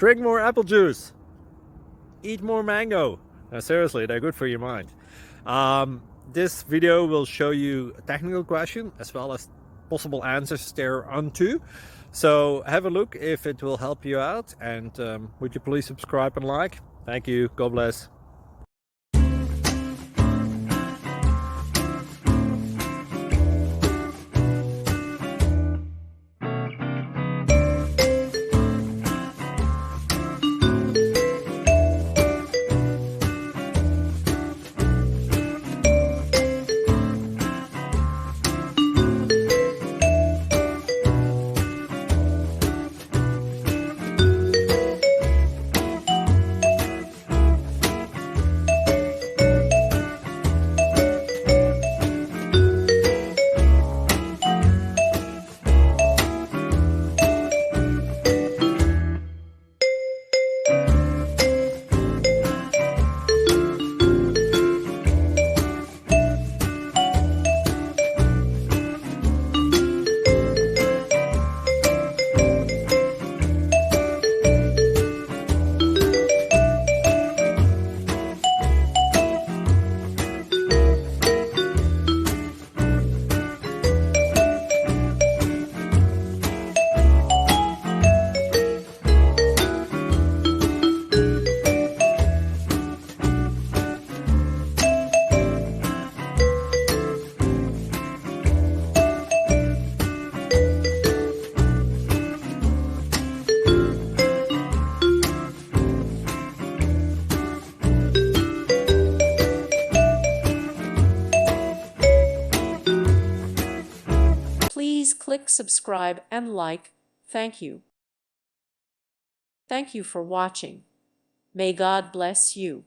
Drink more apple juice. Eat more mango. Seriously, they're good for your mind. This video will show you a technical question as well as possible answers thereunto. So have a look if it will help you out, and would you please subscribe and like? Thank you. God bless. Please click subscribe and like. Thank you. Thank you for watching. May God bless you.